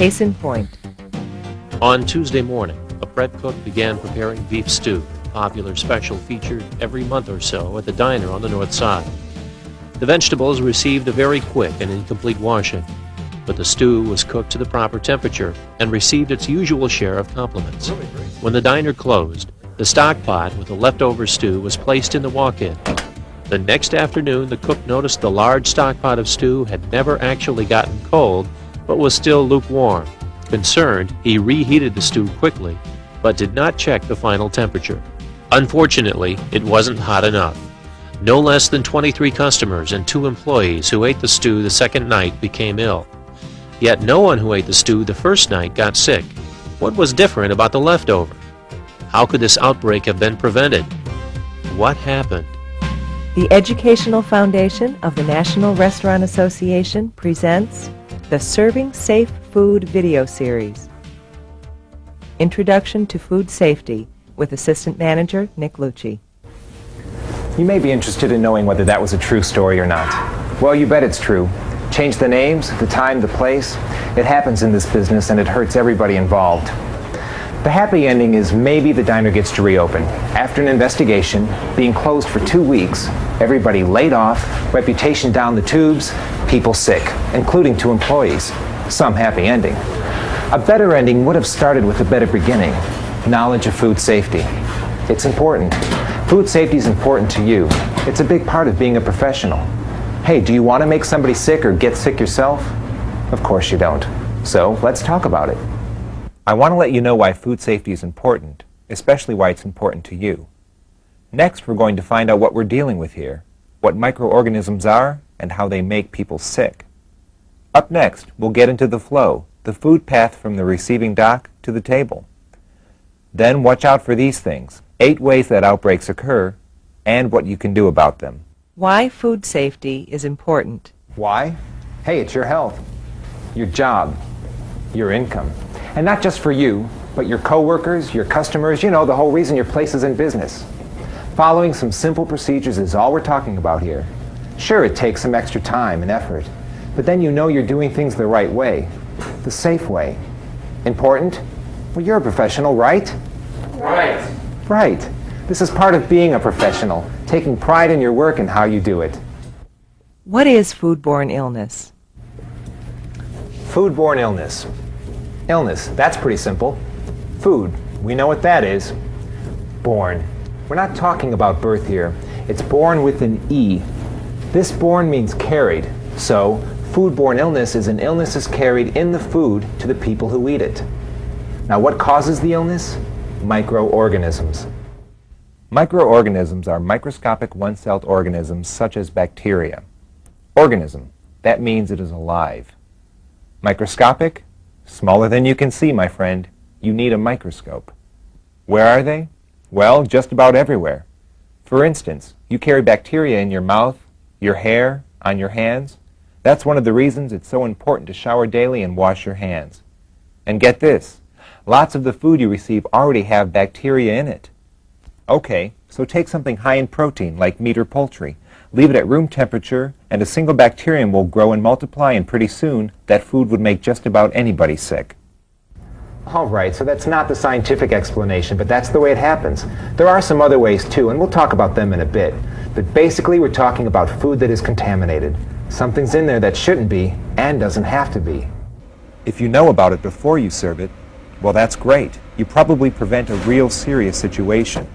Case in point. On Tuesday morning, a bread cook began preparing beef stew, a popular special featured every month or so at the diner on the north side. The vegetables received a very quick and incomplete washing, but the stew was cooked to the proper temperature and received its usual share of compliments. When the diner closed, the stock pot with the leftover stew was placed in the walk-in. The next afternoon, the cook noticed the large stock pot of stew had never actually gotten cold, but was still lukewarm. Concerned, he reheated the stew quickly, but did not check the final temperature. Unfortunately, it wasn't hot enough. No less than 23 customers and 2 employees who ate the stew the second night became ill. Yet no one who ate the stew the first night got sick. What was different about the leftover? How could this outbreak have been prevented? What happened? The Educational Foundation of the National Restaurant Association presents the Serving Safe Food video series. Introduction to Food Safety with Assistant Manager Nick Lucci. You may be interested in knowing whether that was a true story or not. Well, you bet it's true. Change the names, the time, the place. It happens in this business and it hurts everybody involved. The happy ending is maybe the diner gets to reopen. After an investigation, being closed for 2 weeks, everybody laid off, reputation down the tubes, people sick, including 2 employees. Some happy ending. A better ending would have started with a better beginning. Knowledge of food safety. It's important. Food safety is important to you. It's a big part of being a professional. Hey, do you want to make somebody sick or get sick yourself? Of course you don't. So let's talk about it. I want to let you know why food safety is important, especially why it's important to you. Next, we're going to find out what we're dealing with here, what microorganisms are, and how they make people sick. Up next, we'll get into the flow, the food path from the receiving dock to the table. Then watch out for these things, 8 ways that outbreaks occur, and what you can do about them. Why food safety is important. Why? Hey, it's your health, your job, your income. And not just for you, but your coworkers, your customers, you know, the whole reason your place is in business. Following some simple procedures is all we're talking about here. Sure, it takes some extra time and effort, but then you know you're doing things the right way, the safe way. Important? Well, you're a professional, right? Right. Right. This is part of being a professional, taking pride in your work and how you do it. What is foodborne illness? Foodborne illness. Illness, that's pretty simple. Food, we know what that is. Born. We're not talking about birth here. It's born with an E. This born means carried. So, foodborne illness is an illness is carried in the food to the people who eat it. Now, what causes the illness? Microorganisms. Microorganisms are microscopic one-celled organisms such as bacteria. Organism, that means it is alive. Microscopic? Smaller than you can see, my friend. You need a microscope. Where are they? Well, just about everywhere. For instance, you carry bacteria in your mouth, your hair, on your hands. That's one of the reasons it's so important to shower daily and wash your hands. And get this, lots of the food you receive already have bacteria in it. Okay, so take something high in protein, like meat or poultry. Leave it at room temperature, and a single bacterium will grow and multiply, and pretty soon, that food would make just about anybody sick. All right, so that's not the scientific explanation, but that's the way it happens. There are some other ways too, and we'll talk about them in a bit. But basically, we're talking about food that is contaminated. Something's in there that shouldn't be, and doesn't have to be. If you know about it before you serve it, well, that's great. You probably prevent a real serious situation.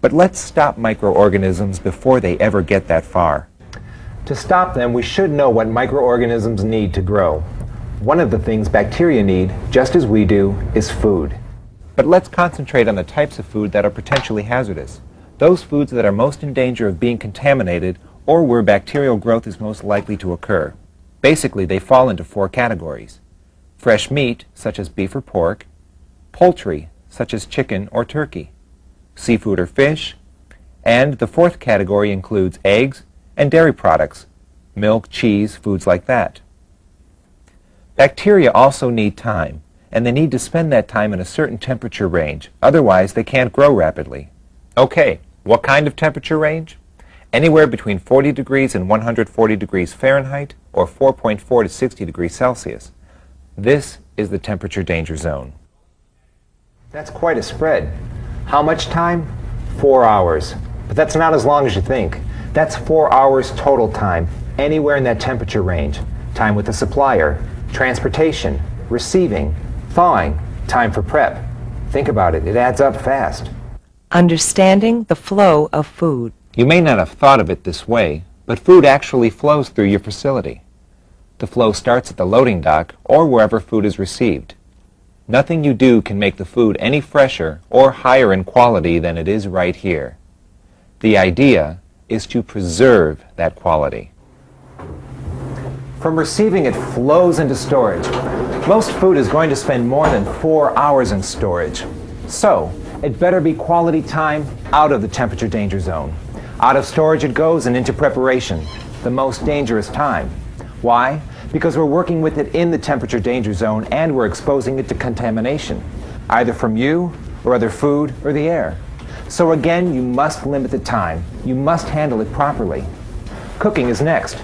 But let's stop microorganisms before they ever get that far. To stop them, we should know what microorganisms need to grow. One of the things bacteria need, just as we do, is food. But let's concentrate on the types of food that are potentially hazardous. Those foods that are most in danger of being contaminated or where bacterial growth is most likely to occur. Basically, they fall into 4 categories. Fresh meat, such as beef or pork. Poultry, such as chicken or turkey. Seafood or fish. And the 4th category includes eggs and dairy products, milk, cheese, foods like that. Bacteria also need time, and they need to spend that time in a certain temperature range. Otherwise, they can't grow rapidly. Okay, what kind of temperature range? Anywhere between 40 degrees and 140 degrees Fahrenheit, or 4.4 to 60 degrees Celsius. This is the temperature danger zone. That's quite a spread. How much time? 4 hours. But that's not as long as you think. That's 4 hours total time, anywhere in that temperature range. Time with the supplier, transportation, receiving, thawing, time for prep. Think about it, it adds up fast. Understanding the flow of food. You may not have thought of it this way, but food actually flows through your facility. The flow starts at the loading dock or wherever food is received. Nothing you do can make the food any fresher or higher in quality than it is right here. The idea is to preserve that quality. From receiving, it flows into storage. Most food is going to spend more than 4 hours in storage. So, it better be quality time out of the temperature danger zone. Out of storage it goes and into preparation, the most dangerous time. Why? Because we're working with it in the temperature danger zone and we're exposing it to contamination, either from you or other food or the air. So again, you must limit the time. You must handle it properly. Cooking is next.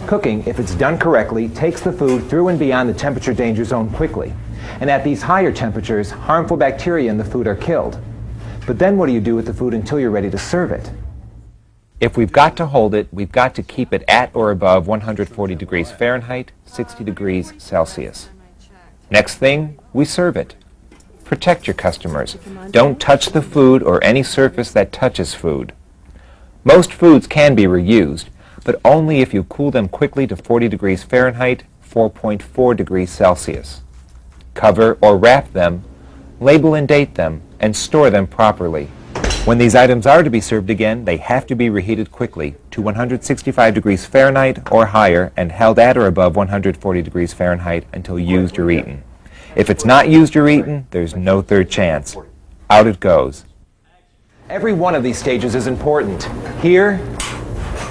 Cooking, if it's done correctly, takes the food through and beyond the temperature danger zone quickly. And at these higher temperatures, harmful bacteria in the food are killed. But then what do you do with the food until you're ready to serve it? If we've got to hold it, we've got to keep it at or above 140 degrees Fahrenheit, 60 degrees Celsius. Next thing, we serve it. Protect your customers. Don't touch the food or any surface that touches food. Most foods can be reused, but only if you cool them quickly to 40 degrees Fahrenheit, 4.4 degrees Celsius. Cover or wrap them, label and date them, and store them properly. When these items are to be served again, they have to be reheated quickly to 165 degrees Fahrenheit or higher and held at or above 140 degrees Fahrenheit until used or eaten. If it's not used or eaten, there's no third chance. Out it goes. Every one of these stages is important. Here,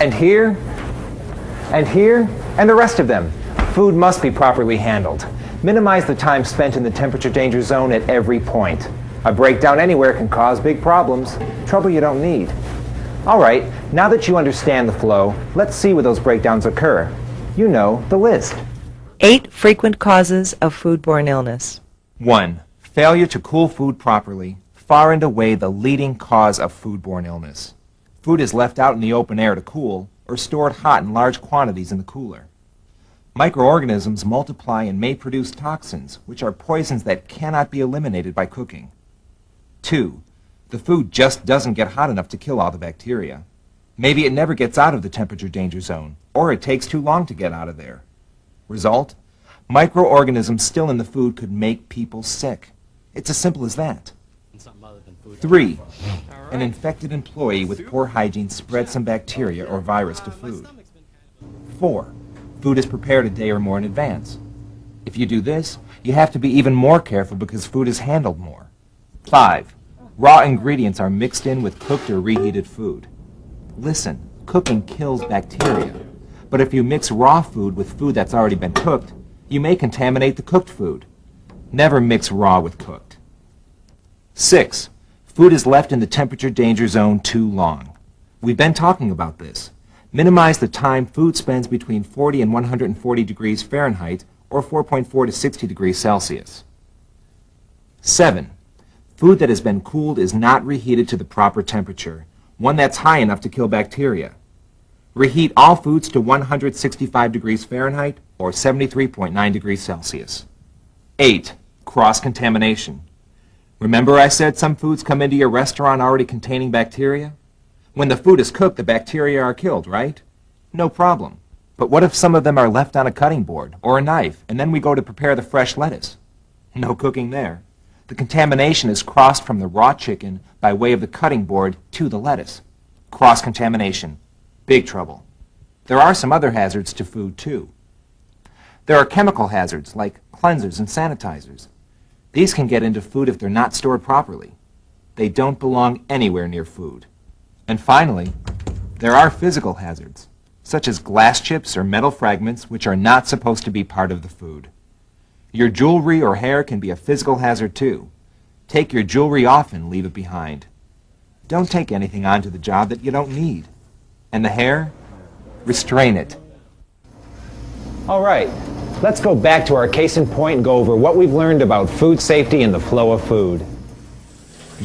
and here, and here, and the rest of them. Food must be properly handled. Minimize the time spent in the temperature danger zone at every point. A breakdown anywhere can cause big problems, trouble you don't need. All right, now that you understand the flow, let's see where those breakdowns occur. You know the list. 8 frequent causes of foodborne illness. 1. Failure to cool food properly, far and away the leading cause of foodborne illness. Food is left out in the open air to cool or stored hot in large quantities in the cooler. Microorganisms multiply and may produce toxins, which are poisons that cannot be eliminated by cooking. 2. The food just doesn't get hot enough to kill all the bacteria. Maybe it never gets out of the temperature danger zone, or it takes too long to get out of there. Result? Microorganisms still in the food could make people sick. It's as simple as that. 3. An infected employee with poor hygiene spreads some bacteria or virus to food. 4. Food is prepared a day or more in advance. If you do this, you have to be even more careful because food is handled more. 5. Raw ingredients are mixed in with cooked or reheated food. Listen, cooking kills bacteria. But if you mix raw food with food that's already been cooked, you may contaminate the cooked food. Never mix raw with cooked. 6. Food is left in the temperature danger zone too long. We've been talking about this. Minimize the time food spends between 40 and 140 degrees Fahrenheit or 4.4 to 60 degrees Celsius. 7. Food that has been cooled is not reheated to the proper temperature, one that's high enough to kill bacteria. Reheat all foods to 165 degrees Fahrenheit or 73.9 degrees Celsius. 8. Cross-contamination. Remember I said some foods come into your restaurant already containing bacteria? When the food is cooked, the bacteria are killed, right? No problem. But what if some of them are left on a cutting board or a knife, and then we go to prepare the fresh lettuce? No cooking there. The contamination is crossed from the raw chicken by way of the cutting board to the lettuce. Cross-contamination. Big trouble. There are some other hazards to food, too. There are chemical hazards like cleansers and sanitizers. These can get into food if they're not stored properly. They don't belong anywhere near food. And finally, there are physical hazards, such as glass chips or metal fragments which are not supposed to be part of the food. Your jewelry or hair can be a physical hazard too. Take your jewelry off and leave it behind. Don't take anything onto the job that you don't need. And the hair? Restrain it. All right, let's go back to our case in point and go over what we've learned about food safety and the flow of food.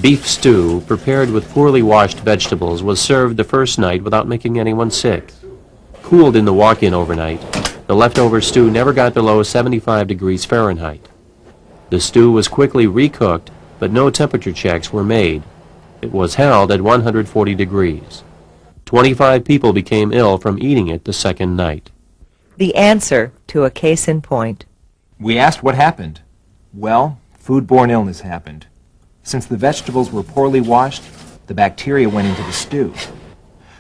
Beef stew, prepared with poorly washed vegetables, was served the first night without making anyone sick. Cooled in the walk-in overnight, the leftover stew never got below 75 degrees Fahrenheit. The stew was quickly recooked, but no temperature checks were made. It was held at 140 degrees. 25 people became ill from eating it the second night. The answer to a case in point. We asked what happened. Well, foodborne illness happened. Since the vegetables were poorly washed, the bacteria went into the stew.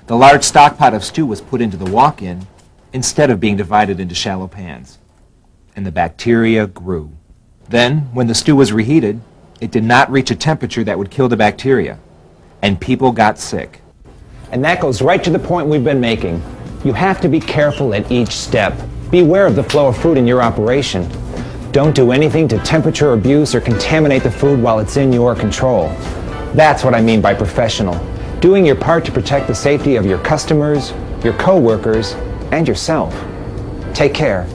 The large stockpot of stew was put into the walk-in instead of being divided into shallow pans. And the bacteria grew. Then, when the stew was reheated, it did not reach a temperature that would kill the bacteria, and people got sick. And that goes right to the point we've been making. You have to be careful at each step. Beware of the flow of food in your operation. Don't do anything to temperature abuse or contaminate the food while it's in your control. That's what I mean by professional. Doing your part to protect the safety of your customers, your co-workers, and yourself. Take care.